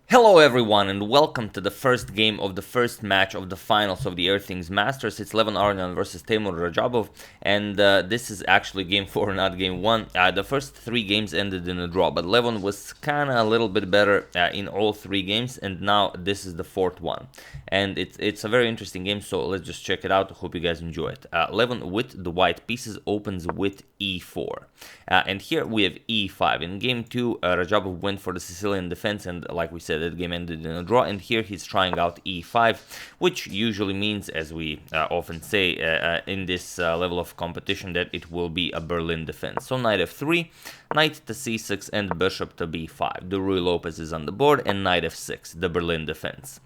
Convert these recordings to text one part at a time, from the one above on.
Hello everyone and welcome to the first game of the first match of the finals of the Airthings Masters. It's levon Aronian versus Teymur Rajabov, and this is actually game 4, not game 1. The first 3 games ended in a draw, but levon was kinda a little bit better in all 3 games, and now this is the 4th one. And it's a very interesting game, so let's just check it out. Hope you guys enjoy it. Levon with the white pieces opens with e4. And here we have e5. In game 2, Rajabov went for the Sicilian defense, and like we said, that game ended in a draw, and here he's trying out e5, which usually means, as we often say in this level of competition, that it will be a Berlin defense. So knight f3, knight to c6, and bishop to b5. The Ruy Lopez is on the board, and knight f6, the Berlin defense.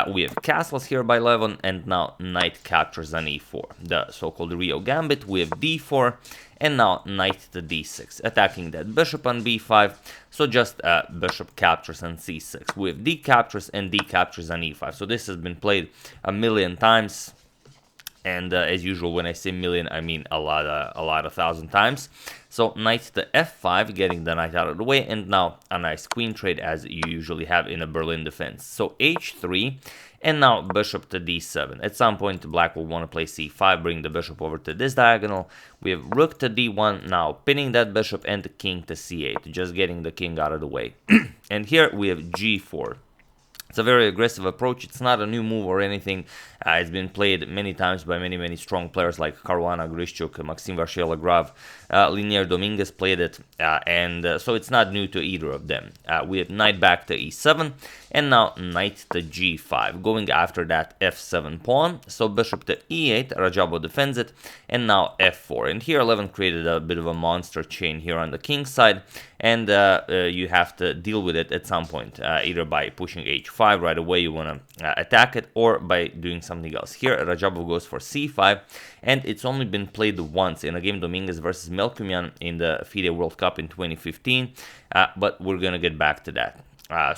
We have castles here by levon, and now knight captures on e4, the so-called Rio Gambit. We have d4, and now knight to d6, attacking that bishop on b5, so just bishop captures on c6. We have d captures and d captures on e5, so this has been played a million times, and as usual, when I say million, I mean a lot of thousand times. So knight to f5, getting the knight out of the way, and now a nice queen trade as you usually have in a Berlin defense. So h3, and now bishop to d7. At some point, black will want to play c5, bring the bishop over to this diagonal. We have rook to d1, now pinning that bishop, and the king to c8, just getting the king out of the way. And here we have g4. It's a very aggressive approach. It's not a new move or anything. It's been played many times by many strong players like Caruana Grishchuk, Maxim Vachier-Lagrave, Linier Dominguez played it, and so it's not new to either of them. We have knight back to e7, and now knight to g5, going after that f7 pawn. So bishop to e8, Rajabov defends it, and now f4. And here levon created a bit of a monster chain here on the king's side, and you have to deal with it at some point, either by pushing h5 right away, you want to attack it, or by doing something else. Here Rajabov goes for c5, and it's only been played once in a game Dominguez versus Melkumian in the FIDE World Cup in 2015, but we're gonna get back to that.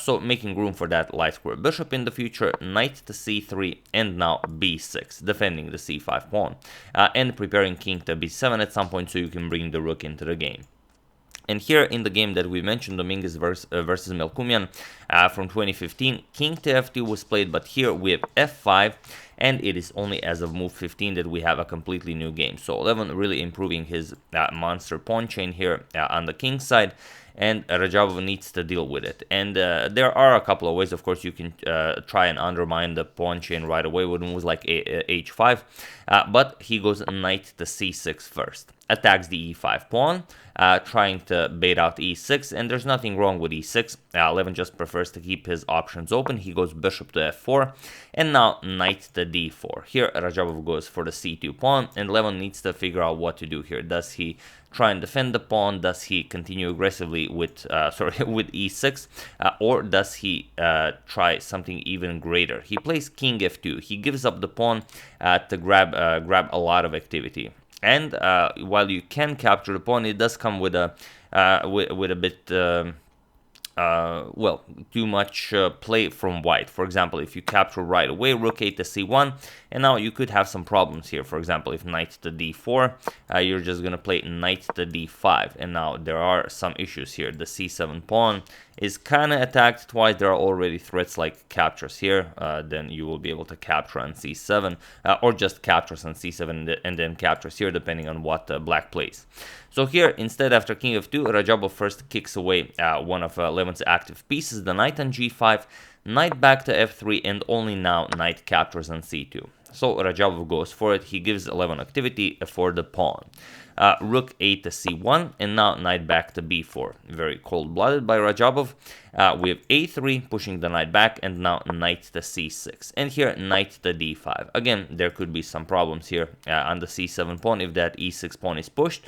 So making room for that light square bishop in the future, knight to c3, and now b6, defending the c5 pawn, and preparing king to b7 at some point so you can bring the rook into the game. And here in the game that we mentioned, Dominguez versus Melkumian from 2015, king to f2 was played, but here we have f5, and it is only as of move 15 that we have a completely new game. So levon really improving his monster pawn chain here on the king side, and Rajabov needs to deal with it. And there are a couple of ways. Of course, you can try and undermine the pawn chain right away with moves like h5, but he goes knight to c6 first, attacks the e5 pawn, trying to bait out e6, and there's nothing wrong with e6. Levon just prefers to keep his options open. He goes bishop to f4, and now knight to d4. Here Rajabov goes for the c2 pawn, and levon needs to figure out what to do here. Does he try and defend the pawn? Does he continue aggressively with with e6, or does he try something even greater? He plays king f2. He gives up the pawn to grab a lot of activity. And while you can capture the pawn, it does come with a bit well, too much play from white. For example, if you capture right away, rook 8 to c1, and now you could have some problems here. For example, if knight to d4, you're just gonna play knight to d5, and now there are some issues here. The c7 pawn is kind of attacked twice. There are already threats like captures here, then you will be able to capture on c7, or just captures on c7 and then captures here, depending on what black plays. So here, instead, after king f2, Rajabov first kicks away one of levon's active pieces, the knight on g5, knight back to f3, and only now knight captures on c2. So Rajabov goes for it. He gives levon activity for the pawn. Rook 8 to c1, and now knight back to b4. Very cold-blooded by Rajabov. We have a3, pushing the knight back, and now knight to c6. And here, knight to d5. Again, there could be some problems here on the c7 pawn if that e6 pawn is pushed.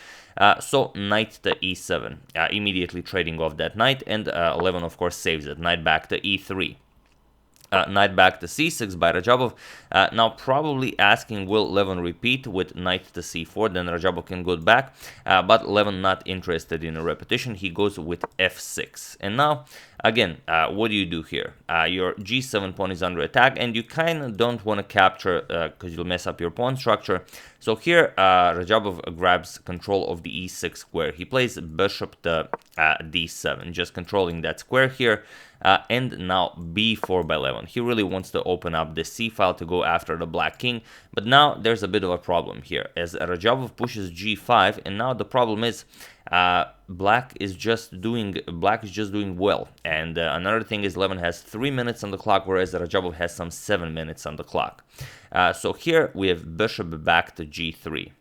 So knight to e7, immediately trading off that knight, and levon, of course, saves it. Knight back to e3. Knight back to c6 by Rajabov. Now probably asking, will levon repeat with knight to c4? Then Rajabov can go back, but levon not interested in a repetition. He goes with f6. And now, again, what do you do here? Your g7 pawn is under attack, and you kind of don't want to capture because you'll mess up your pawn structure. So here, Rajabov grabs control of the e6 square. He plays bishop to d7, just controlling that square here. and now b4 by levon. He really wants to open up the c file to go after the black king, but now there's a bit of a problem here as Rajabov pushes g5, and now the problem is black is just doing well. And another thing is levon has 3 minutes on the clock, whereas Rajabov has some 7 minutes on the clock. So here we have bishop back to g3.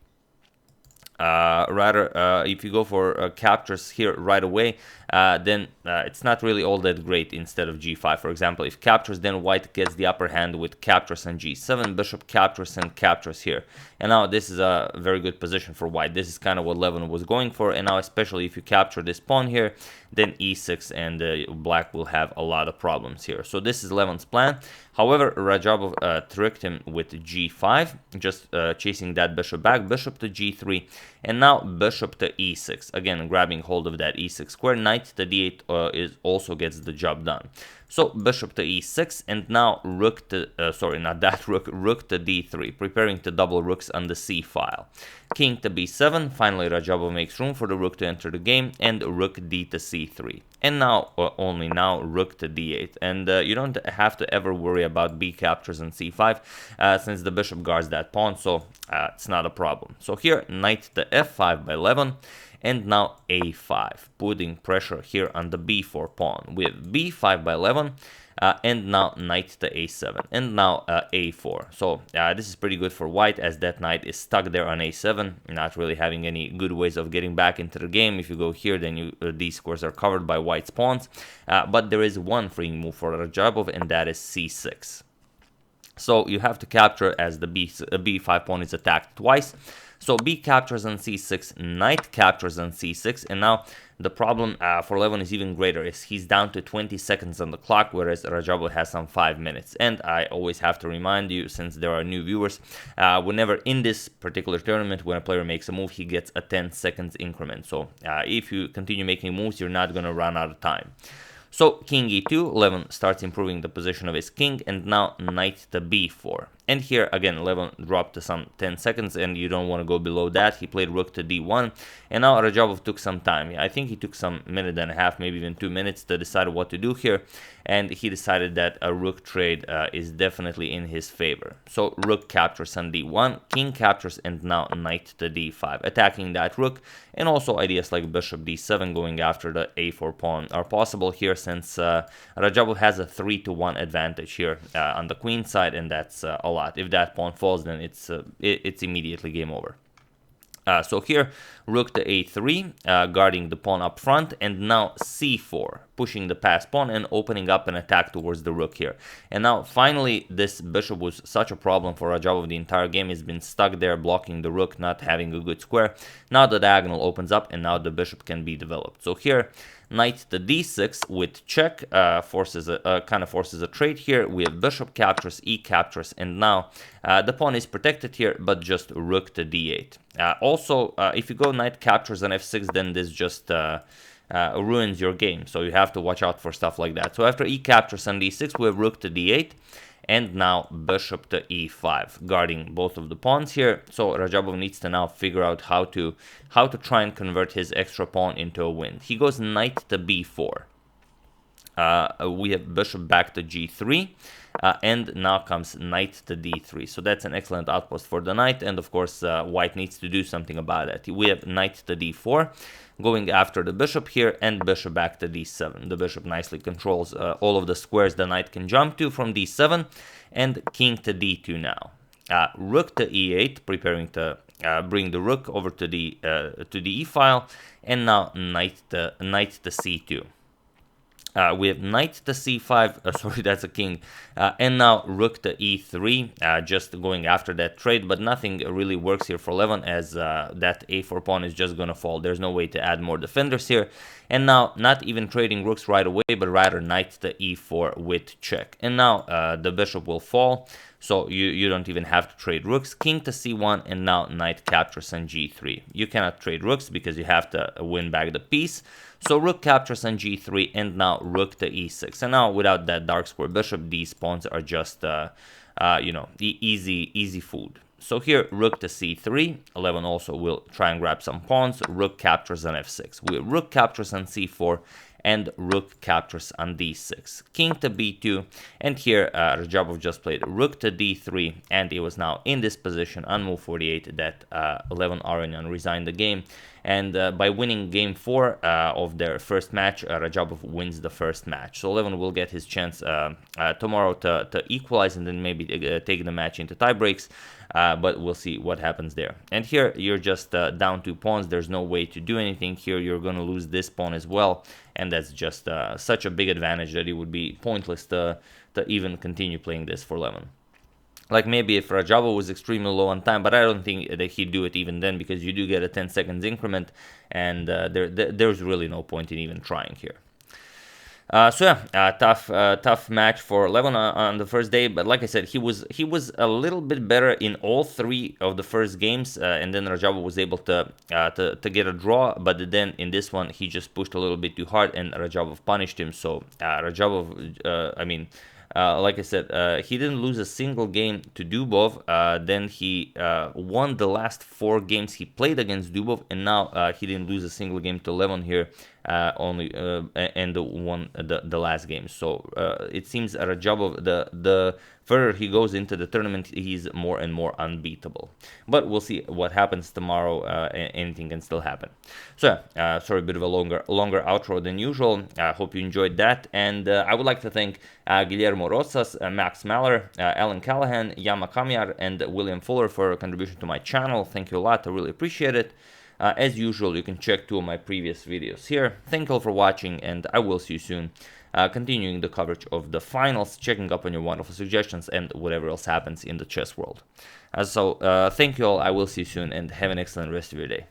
If you go for captures here right away, then it's not really all that great. Instead of g5, for example, if captures, then white gets the upper hand with captures on g7, bishop captures and captures here. And now this is a very good position for white. This is kind of what levon was going for, and now especially if you capture this pawn here, then e6, and black will have a lot of problems here. So this is levon's plan. However, Rajabov tricked him with g5, just chasing that bishop back, bishop to g3, and now bishop to e6, again grabbing hold of that e6 square. Knight to d8 also gets the job done. So bishop to e6, and now rook to rook to d3, preparing to double rooks on the c file. King to b7. Finally, Rajabov makes room for the rook to enter the game, and rook d to c3. And now, only now, rook to d8. And you don't have to ever worry about b captures on c5, since the bishop guards that pawn, so it's not a problem. So here, knight to f5 by levon. And now a5, putting pressure here on the b4 pawn. We have b5 by levon, and now knight to a7, and now a4. So this is pretty good for white, as that knight is stuck there on a7, not really having any good ways of getting back into the game. If you go here, then these squares are covered by white's pawns, but there is one freeing move for Rajabov, and that is c6. So you have to capture as the b5 pawn is attacked twice. So b captures on c6, knight captures on c6, and now the problem for levon is even greater, is he's down to 20 seconds on the clock, whereas Rajabov has some 5 minutes. And I always have to remind you, since there are new viewers, whenever in this particular tournament, when a player makes a move, he gets a 10 seconds increment. So if you continue making moves, you're not going to run out of time. So king e2, levon starts improving the position of his king, and now knight to b4. And here again, levon dropped to some 10 seconds, and you don't want to go below that. He played rook to d1, and now Rajabov took some time. I think he took some minute and a half, maybe even 2 minutes, to decide what to do here, and he decided that a rook trade is definitely in his favor. So rook captures on d1, king captures, and now knight to d5, attacking that rook. And also ideas like bishop d7 going after the a4 pawn are possible here, since Rajabov has a 3-to-1 advantage here on the queen side, and that's a lot. If that pawn falls, then it's immediately game over. So here, rook to a3, guarding the pawn up front, and now c4, pushing the passed pawn and opening up an attack towards the rook here. And now, finally, this bishop was such a problem for Rajabov the entire game. He's been stuck there, blocking the rook, not having a good square. Now the diagonal opens up, and now the bishop can be developed. So here, knight to d6 with check kind of forces a trade here. We have bishop captures, e captures, and now the pawn is protected here, but just rook to d8. Also, if you go knight captures on f6, then this just ruins your game. So you have to watch out for stuff like that. So after e captures on d6, we have rook to d8. And now bishop to e5, guarding both of the pawns here. So Rajabov needs to now figure out how to try and convert his extra pawn into a win. He goes knight to b4. We have bishop back to g3, and now comes knight to d3. So that's an excellent outpost for the knight, and of course white needs to do something about it. We have knight to d4, going after the bishop here, and bishop back to d7. The bishop nicely controls all of the squares the knight can jump to from d7, and king to d2 now. Rook to e8, preparing to bring the rook over to the e file, and now knight to c2. We have knight to c5, sorry, that's a king, and now rook to e3, just going after that trade, but nothing really works here for levon, as that a4 pawn is just going to fall. There's no way to add more defenders here, and now not even trading rooks right away, but rather knight to e4 with check. And now the bishop will fall, so you don't even have to trade rooks. King to c1, and now knight captures on g3. You cannot trade rooks because you have to win back the piece. So rook captures on g3, and now rook to e6. And now without that dark square bishop, these pawns are just easy food. So here, rook to c3. Levon also will try and grab some pawns. Rook captures on f6. Rook captures on c4, and rook captures on d6, king to b2, and here Rajabov just played rook to d3, and it was now in this position on move 48 that Levon Aronian resigned the game. And by winning game 4 of their first match, Rajabov wins the first match. So Levon will get his chance tomorrow to equalize and then maybe take the match into tie breaks. But we'll see what happens there. And here you're just down 2 pawns. There's no way to do anything here. You're going to lose this pawn as well. And that's just such a big advantage that it would be pointless to even continue playing this for Levon. Like maybe if Rajabov was extremely low on time, but I don't think that he'd do it even then, because you do get a 10 seconds increment, and there's really no point in even trying here. So yeah, tough match for Levon on the first day, but like I said, he was a little bit better in all 3 of the first games, and then Rajabov was able to get a draw, but then in this one he just pushed a little bit too hard, and Rajabov punished him. So Rajabov, like I said, he didn't lose a single game to Dubov. Then he won the last 4 games he played against Dubov, and now he didn't lose a single game to Levon here, and won the last game. So it seems Rajabov, the further he goes into the tournament, he's more and more unbeatable. But we'll see what happens tomorrow. Anything can still happen. So sorry, a bit of a longer outro than usual. I hope you enjoyed that, and I would like to thank Guillermo Rosas, Max Maller, Alan Callahan, Yama Kamyar, and William Fuller for a contribution to my channel. Thank you a lot. I really appreciate it. As usual, you can check 2 of my previous videos here. Thank you all for watching, and I will see you soon. Continuing the coverage of the finals, checking up on your wonderful suggestions, and whatever else happens in the chess world. So thank you all. I will see you soon, and have an excellent rest of your day.